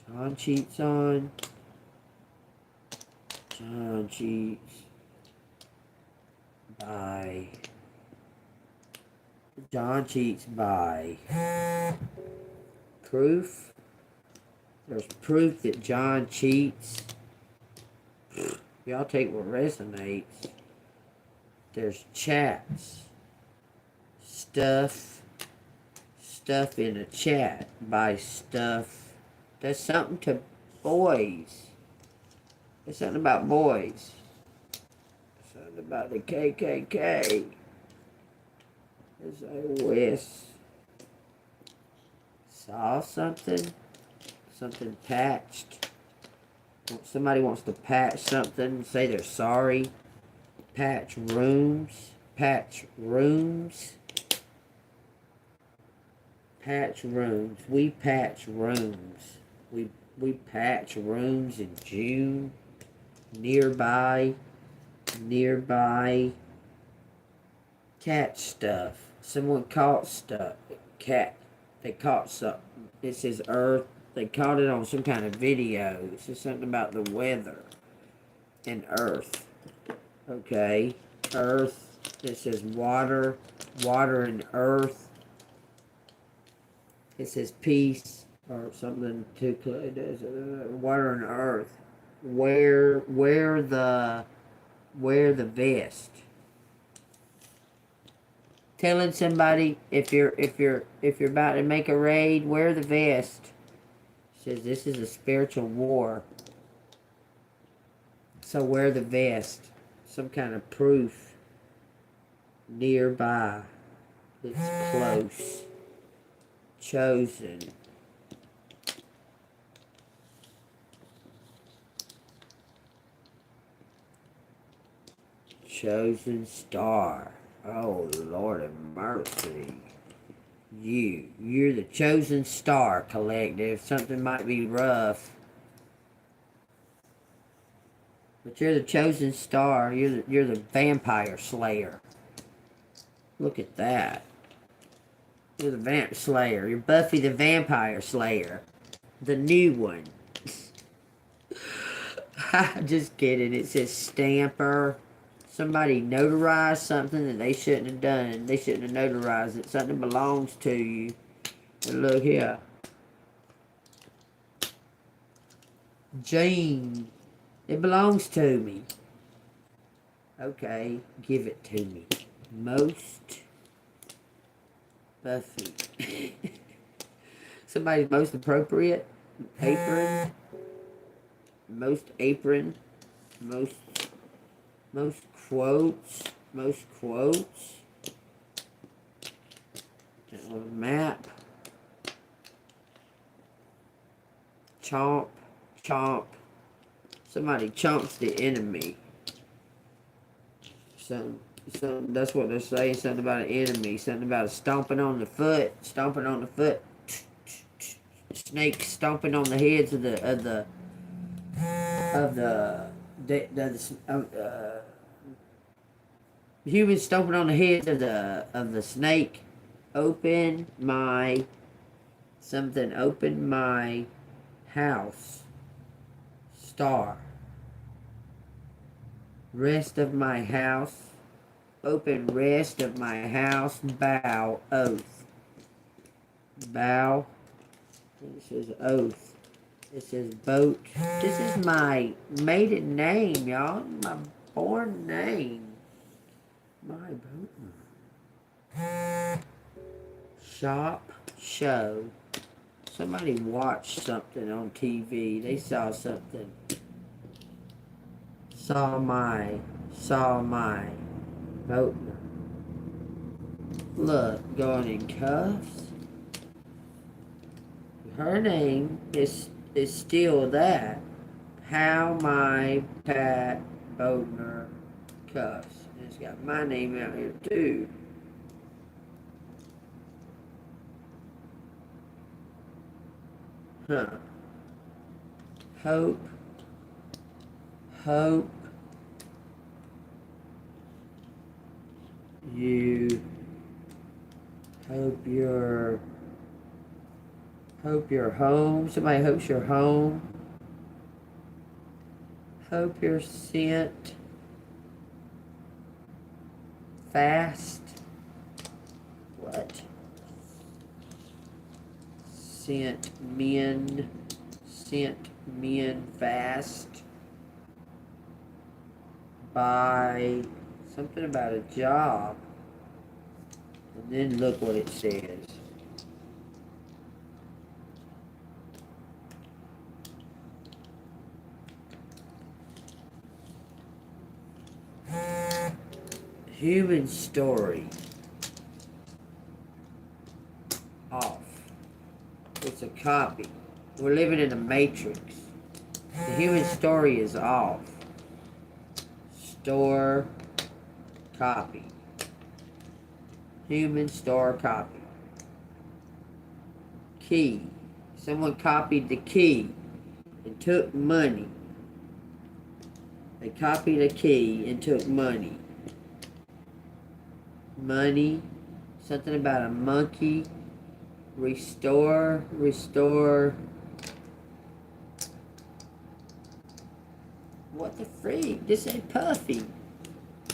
John cheats on. John cheats by. John cheats by. Proof. There's proof that John cheats. Y'all take what resonates. There's chats. Stuff in a chat by stuff. There's something to boys. There's something about boys. Something about the KKK. There's a West. Saw something. Something patched. Somebody wants to patch something. Say they're sorry. Patch rooms. Patch rooms. Patch rooms. We patch rooms. We patch rooms in June. Nearby. Catch stuff. Someone caught stuff. They caught something. It says Earth. They caught it on some kind of video. It says something about the weather and Earth. Okay. Earth. It says water. Water and Earth. It says peace or something too close. Water and Earth. Wear the vest. Telling somebody if you're about to make a raid, wear the vest. Says this is a spiritual war. So wear the vest. Some kind of proof. Nearby. It's close. Chosen. Chosen star. Oh, Lord of mercy. You're the chosen star collective. Something might be rough. But you're the chosen star. You're the vampire slayer. Look at that. You're the vamp slayer. You're Buffy the Vampire Slayer. The new one. Just kidding. It says stamper. Somebody notarized something that they shouldn't have done. They shouldn't have notarized it. Something belongs to you. And look here. Jane. It belongs to me. Okay. Give it to me. Most Buffy. Somebody's most appropriate. Apron. Most apron. Most quotes. Most quotes. That little map. Chomp. Chomp. Somebody chomps the enemy. Something, that's what they're saying. Something about an enemy. Something about stomping on the foot. Stomping on the foot. Snakes stomping on the heads of the humans stomping on the heads of the snake. Open my house. Star. Rest of my house. open rest of my house, bow, oath. Bow. It says oath. It says boat. This is my maiden name, y'all. My born name. My boat. Shop, show. Somebody watched something on TV. They saw something. Saw my boat. Look, going in cuffs. Her name is still that. How my Pat Bodner cuffs. And it's got my name out here too. Huh. Hope. You. Hope you're home. Somebody hopes you're home. Hope you're sent fast. What? Sent men fast by something about a job. And then look what it says. Human story. Off. It's a copy. We're living in a matrix. The human story is off. Store. Copy. Human store copy. Key. Someone copied the key and took money. They copied a key and took money. Money. Something about a monkey. Restore. What the freak? This ain't Puffy.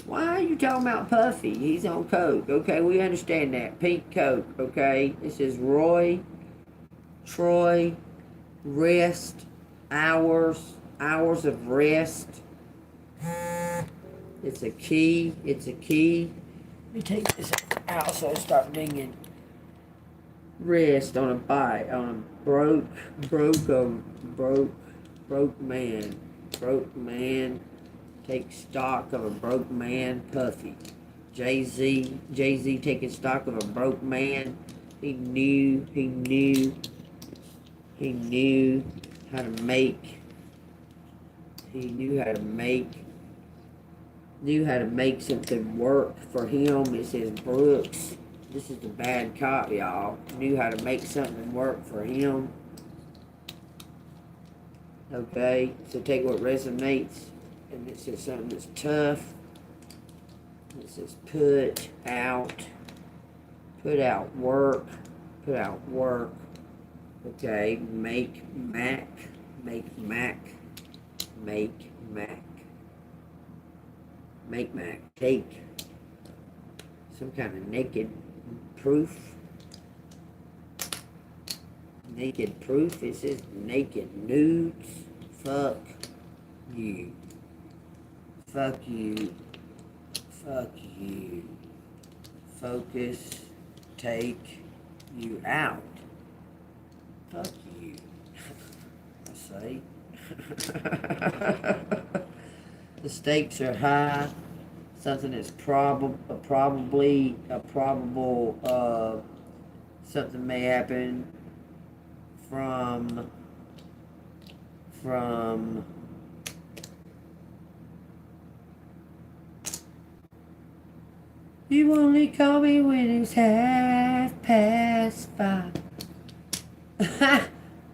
Why are you talking about Puffy? He's on coke. Okay, we understand that. Pink coke, okay? This is Roy, Troy, rest, hours of rest. It's a key. Let me take this out so I start dinging. Rest on a bite, on a broke man. Take stock of a broke man. Puffy. Jay-Z taking stock of a broke man. He knew how to make something work for him. It says Brooks. This is the bad cop, y'all. Knew how to make something work for him. Okay, so take what resonates. And it says something that's tough. It says put out work. Okay, make Mac. Take some kind of naked proof. Naked proof. It says naked nudes. Fuck you. Focus. Take you out. Fuck you. I say. The stakes are high. Something that's probable, something may happen from you only call me when it's 5:30.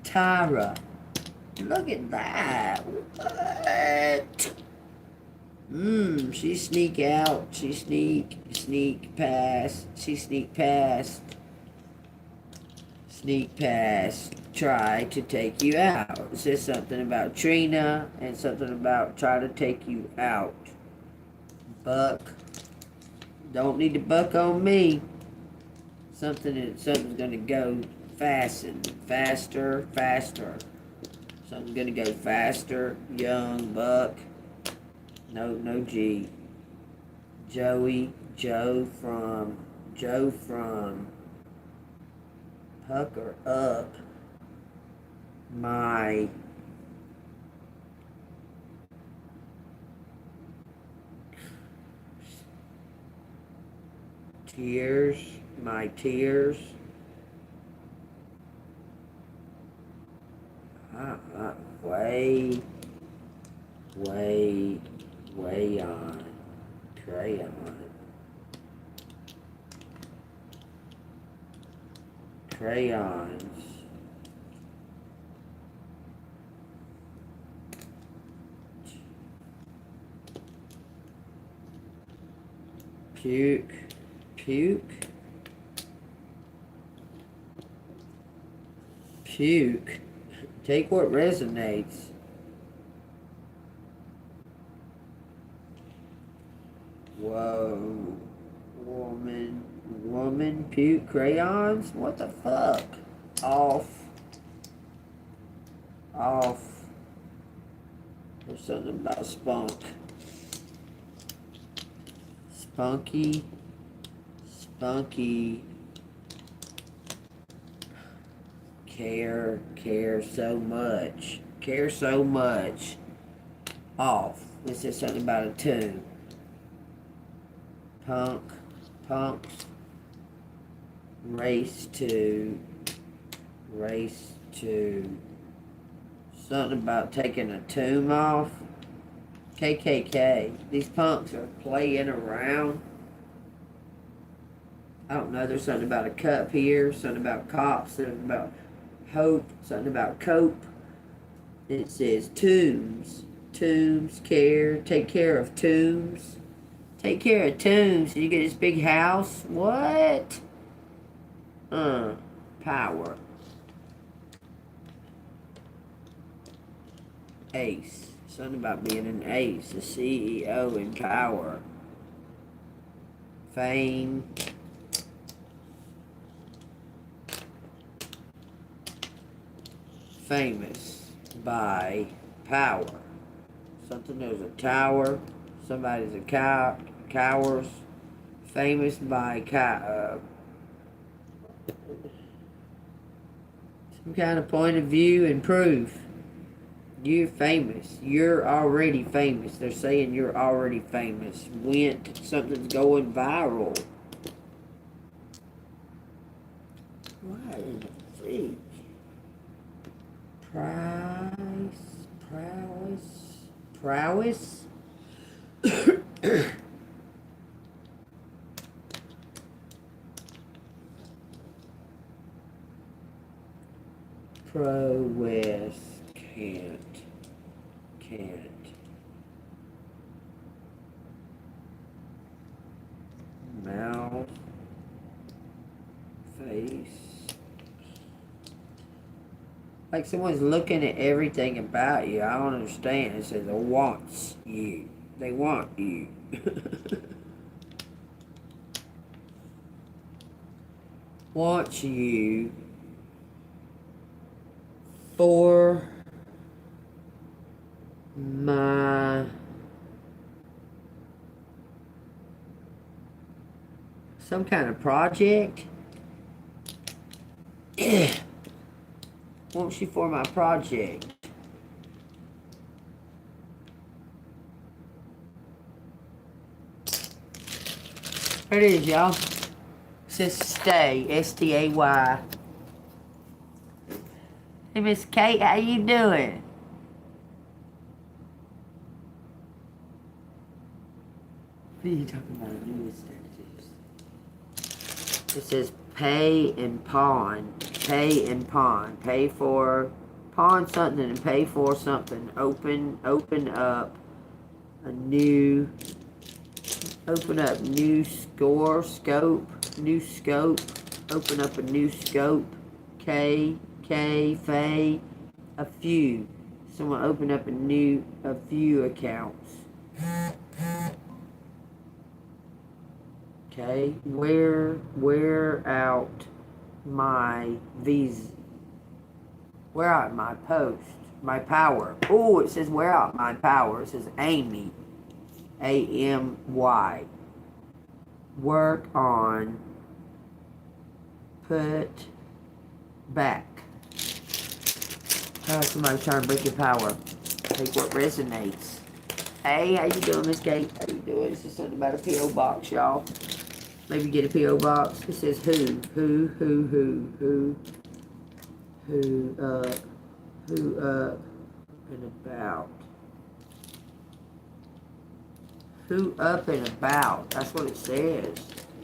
Tyra. Look at that. What? She sneak out. She sneak past. Try to take you out. It says something about Trina and something about try to take you out. Buck. Don't need to buck on me. Something's gonna go faster. Something's gonna go faster. Young buck. No G. Joe from pucker up my tears. Way on crayons. Puke. Take what resonates. Whoa. Woman, puke, crayons? What the fuck? Off. There's something about spunk. Spunky. Care so much. Off. This is something about a tune. Punks. Race to. Something about taking a tomb off. KKK. These punks are playing around. I don't know. There's something about a cup here. Something about cops. Something about hope. Something about cope. It says tombs. Care. Take care of tombs. Take care of tombs. And you get this big house. What? Power. Ace. Something about being an ace. A CEO in power. Fame. Famous by power. Something, there's a tower. Somebody's a cowers. Famous by some kind of point of view and proof. You're famous. You're already famous. They're saying you're already famous. Something's going viral. What in the freak? Prowess? Prowess. Can't. Mouth. Face. Like someone's looking at everything about you. I don't understand. It says, wants you. They want you. Wants you for some kind of project. Wants you for my project. There it is, y'all. It says stay. S-T-A-Y. Hey, Miss Kate, how you doing? What are you talking about? It says pay and pawn. Pay for, pawn something and pay for something. Open up a new, open up new scope, open up a new scope. Fay, a few. Someone open up a few accounts. Okay, wear out my visa. Wear out my post, my power. Oh, it says wear out my power. It says Amy, A-M-Y. Work on, put back. Oh, somebody's trying to break your power. Take what resonates. Hey, how you doing, Miss Kate? How you doing? This is something about a P.O. box, y'all. Maybe get a P.O. box. It says who and about. Who up and about. That's what it says.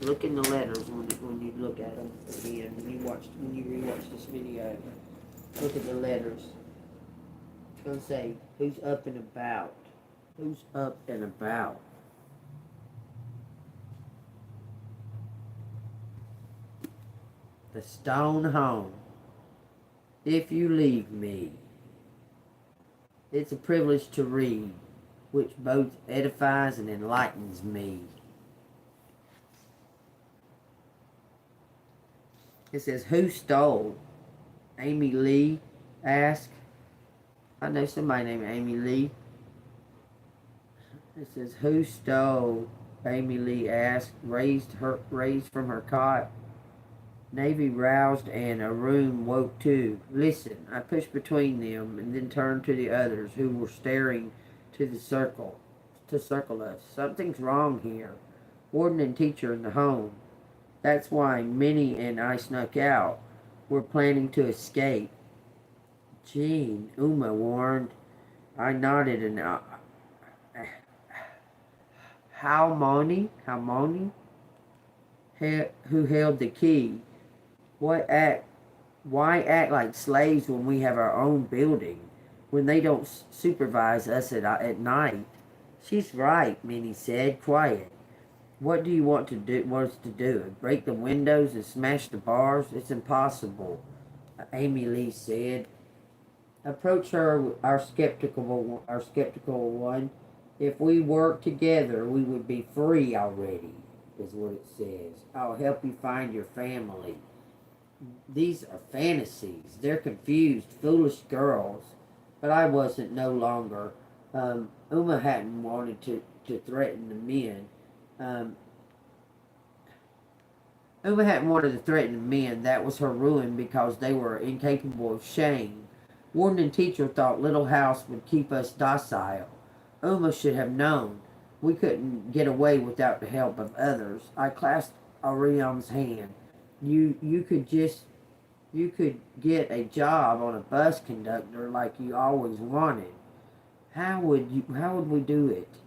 Look in the letters when you look at them again. When you rewatch this video. Look at the letters. It's gonna say who's up and about. Who's up and about? The stone home. If you leave me. It's a privilege to read, which both edifies and enlightens me. It says, who stole? Amy Lee asked. I know somebody named Amy Lee. It says, who stole? Amy Lee asked, raised from her cot. Navy roused and a room woke too. Listen, I pushed between them and then turned to the others who were staring to circle us. Something's wrong here. Warden and teacher in the home. That's why Minnie and I snuck out. We're planning to escape. Jean, Uma warned. I nodded and Halmoni, who held the key. Why act like slaves when we have our own building? When they don't supervise us at night? She's right, Minnie said. Quiet. What do you want us to do? Break the windows and smash the bars? It's impossible, Amy Lee said. Approach her, our skeptical one. If we worked together, we would be free already, is what it says. I'll help you find your family. These are fantasies. They're confused, foolish girls. But I wasn't no longer. Uma hadn't wanted to threaten the men. Uma hadn't wanted to threaten the men. That was her ruin because they were incapable of shame. Warden and teacher thought Little House would keep us docile. Uma should have known. We couldn't get away without the help of others. I clasped Ariam's hand. You could get a job on a bus conductor like you always wanted. How would we do it?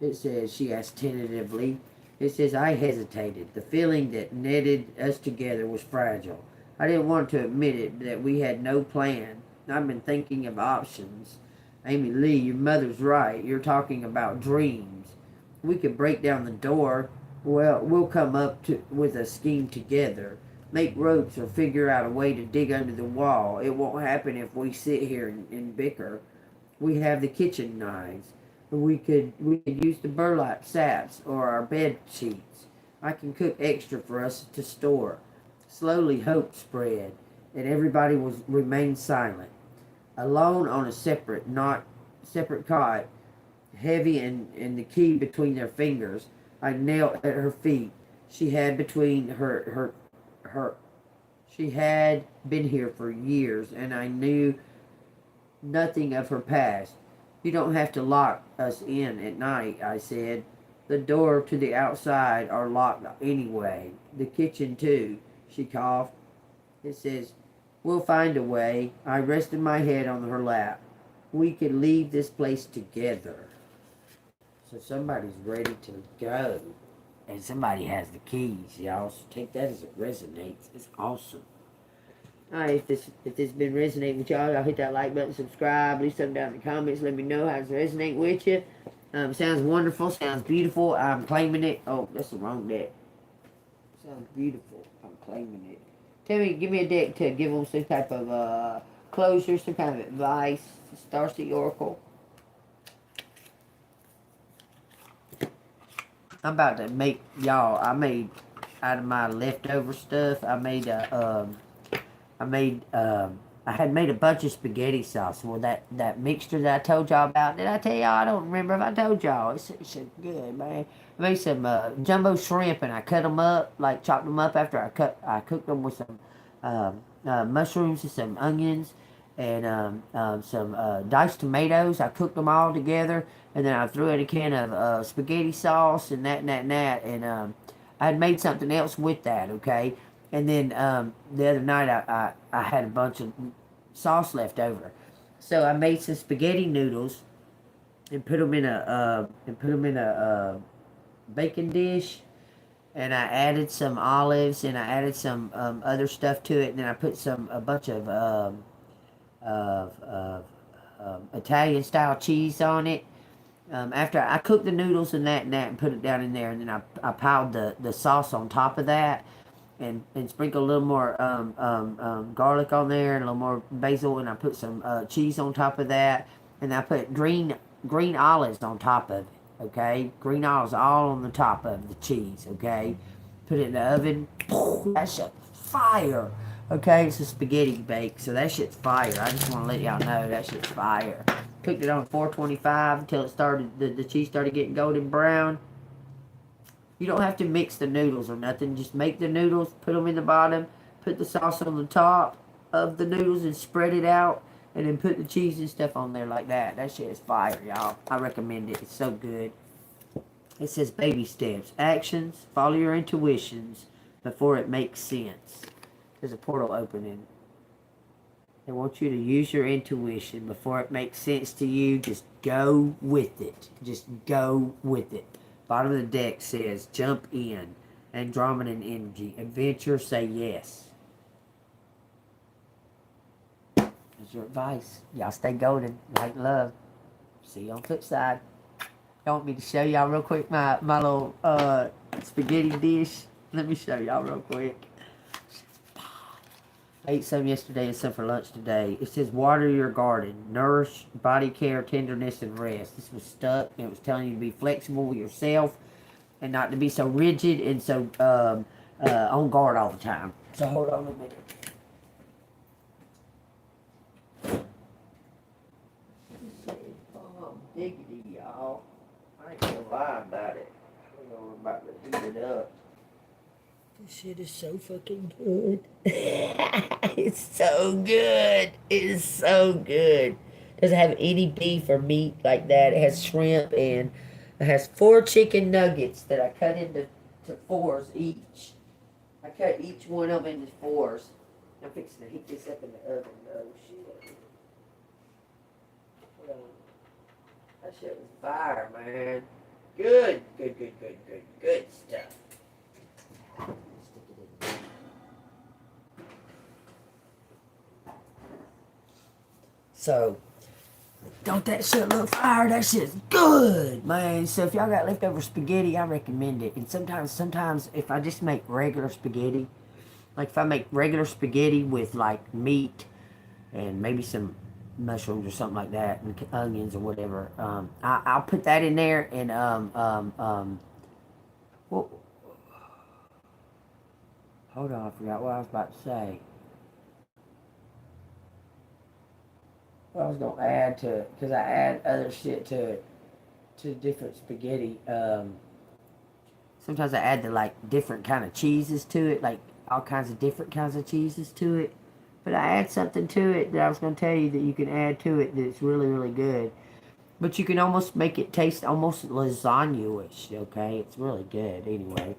It says, she asked tentatively. It says, I hesitated. The feeling that netted us together was fragile. I didn't want to admit it, that we had no plan. I've been thinking of options. Amy Lee, your mother's right. You're talking about dreams. We could break down the door. Well, we'll come up with a scheme together. Make ropes or figure out a way to dig under the wall. It won't happen if we sit here and bicker. We have the kitchen knives. We could use the burlap sacks or our bed sheets. I can cook extra for us to store. Slowly hope spread, and everybody remained silent. Alone on a separate cot, heavy and the key between their fingers, I knelt at her feet. She had she had been here for years, and I knew nothing of her past. You don't have to lock us in at night, I said. The door to the outside are locked anyway. The kitchen too, she coughed. It says, we'll find a way. I rested my head on her lap. We could leave this place together. So somebody's ready to go. And somebody has the keys, y'all. So take that as it resonates. It's awesome. Alright, if this has been resonating with y'all, hit that like button, subscribe, leave something down in the comments, let me know how it's resonating with you. Sounds wonderful, sounds beautiful. I'm claiming it. Oh, that's the wrong deck. Sounds beautiful. I'm claiming it. Give me a deck to give them some type of closure, some kind of advice. Starseed Oracle. I'm about to make y'all. I made out of my leftover stuff. I had made a bunch of spaghetti sauce. Well, that mixture that I told y'all about. Did I tell y'all? I don't remember if I told y'all. It's good, man. I made some jumbo shrimp and I cut them up, like chopped them up after I cooked them with some mushrooms and some onions and some diced tomatoes. I cooked them all together, and then I threw in a can of spaghetti sauce and that and that and that. And I had made something else with that, okay? And then the other night I had a bunch of sauce left over, so I made some spaghetti noodles and put them in a baking dish, and I added some olives and I added some other stuff to it, and then I put a bunch of Italian style cheese on it. After I cooked the noodles and that and put it down in there, and then I piled the sauce on top of that, and sprinkled a little more garlic on there and a little more basil, and I put some cheese on top of that, and I put green olives on top of it. Okay, green olives all on the top of the cheese. Okay, put it in the oven. That shit fire. Okay, it's a spaghetti bake, so that shit's fire. I just want to let y'all know that shit's fire. Cooked it on 425 until it started. The cheese started getting golden brown. You don't have to mix the noodles or nothing. Just make the noodles, put them in the bottom, put the sauce on the top of the noodles and spread it out, and then put the cheese and stuff on there like that. That shit is fire, y'all. I recommend it. It's so good. It says baby steps. Actions. Follow your intuitions before it makes sense. There's a portal opening. They want you to use your intuition before it makes sense to you. Just go with it. Just go with it. Bottom of the deck says, jump in. Andromeda energy. Adventure, say yes. That's your advice. Y'all stay golden. Light and love. See you on the flip side. Y'all want me to show y'all real quick my little spaghetti dish? Let me show y'all real quick. I ate some yesterday and some for lunch today. It says water your garden, nourish, body care, tenderness, and rest. This was stuck, and it was telling you to be flexible with yourself and not to be so rigid and so on guard all the time. So hold on a minute. Diggity, y'all. I ain't gonna lie about it. I'm about to heat it up. This shit is so fucking good. It's so good. It is so good. Doesn't have any beef or meat like that. It has shrimp and it has 4 chicken nuggets that I cut into 4s each. I cut each one of them into 4s. I'm fixing to heat this up in the oven. Oh shit. That shit was fire, man. Good stuff. So, don't that shit look fire? That shit's good, man. So if y'all got leftover spaghetti, I recommend it. And sometimes if I just make regular spaghetti, like if I make regular spaghetti with like meat and maybe some mushrooms or something like that and onions or whatever, I'll put that in there and well, hold on, I forgot what I was about to say. What I was gonna add to it, because I add other shit to it, to different spaghetti. Sometimes I add the like different kind of cheeses to it, like all kinds of different kinds of cheeses to it. But I add something to it that I was gonna tell you that you can add to it that's really, really good. But you can almost make it taste almost lasagna-ish, okay? It's really good anyway.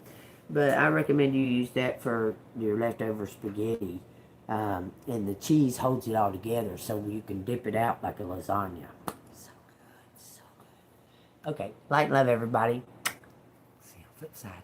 But I recommend you use that for your leftover spaghetti. And the cheese holds it all together so you can dip it out like a lasagna. So good, so good. Okay, light and love, everybody. See you on the flip side.